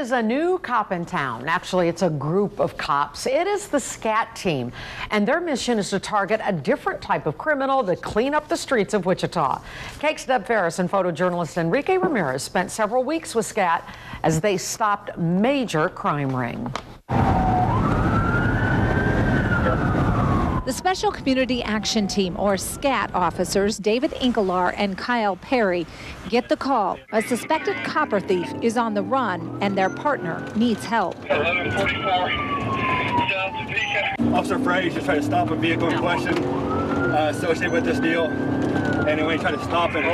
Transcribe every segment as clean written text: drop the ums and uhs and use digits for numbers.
is a new cop in town. Actually, it's a group of cops. It is the Scat team, and their mission is to target a different type of criminal to clean up the streets of Wichita. Cake's Deb Ferris and photojournalist Enrique Ramirez spent several weeks with Scat as they stopped major crime ring. The Special Community Action Team, or SCAT officers, David Inkelar and Kyle Perry, get the call. A suspected copper thief is on the run and their partner needs help. 1144, Officer Frey just tried to stop a vehicle in question associated with this deal. And when he tried to stop it,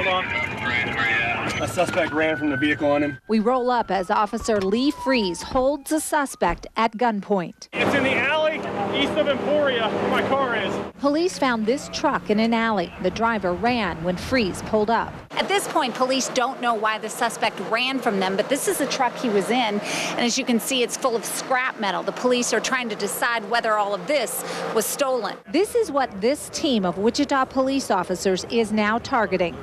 a suspect ran from the vehicle on him. We roll up as Officer Lee Freeze holds a suspect at gunpoint. It's in the alley east of Emporia where my car is. Police found this truck in an alley. The driver ran when Freeze pulled up. At this point, police don't know why the suspect ran from them, but this is the truck he was in, and as you can see, it's full of scrap metal. The police are trying to decide whether all of this was stolen. This is what this team of Wichita police officers is now targeting.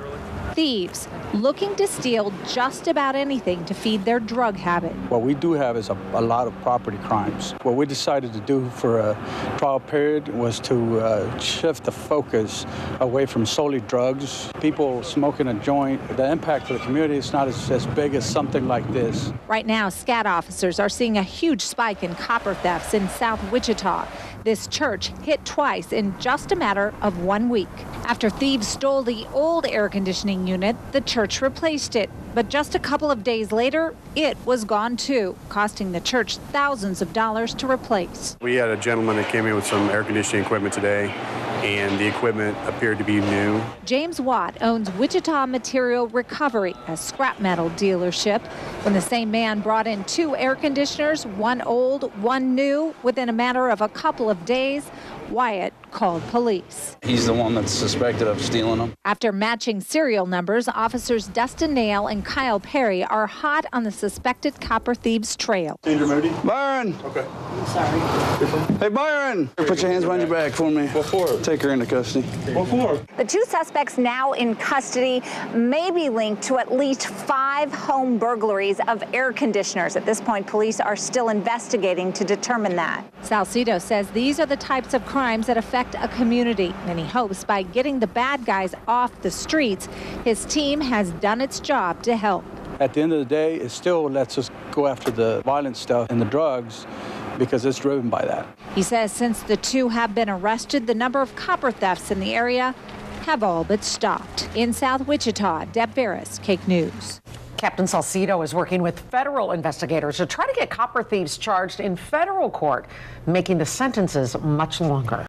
Thieves looking to steal just about anything to feed their drug habit. What we do have is a lot of property crimes. What we decided to do for a trial period was to shift the focus away from solely drugs. People smoking a joint, the impact to the community is not as big as something like this. Right now, SCAT officers are seeing a huge spike in copper thefts in South Wichita. This church hit twice in just a matter of 1 week. After thieves stole the old air conditioning unit, the church replaced it. But just a couple of days later, it was gone too, costing the church thousands of dollars to replace. We had a gentleman that came in with some air conditioning equipment today, and the equipment appeared to be new. James Watt owns Wichita Material Recovery, a scrap metal dealership. When the same man brought in 2 air conditioners, one old, one new, within a matter of a couple of days, Wyatt called police. He's the one that's suspected of stealing them. After matching serial numbers, officers Dustin Nail and Kyle Perry are hot on the suspected copper thieves' trail. Byron! Okay. I'm sorry. Hey, Byron! Put your hands behind your back for me. What for? Take her into custody. What for? The 2 suspects now in custody may be linked to at least 5 home burglaries of air conditioners. At this point, police are still investigating to determine that. Salcido says these are the types of crimes that affect a community, and he hopes by getting the bad guys off the streets, his team has done its job to help. At the end of the day, it still lets us go after the violent stuff and the drugs because it's driven by that. He says since the 2 have been arrested, the number of copper thefts in the area have all but stopped. In South Wichita, Deb Ferris, Cake News. Captain Salcido is working with federal investigators to try to get copper thieves charged in federal court, making the sentences much longer.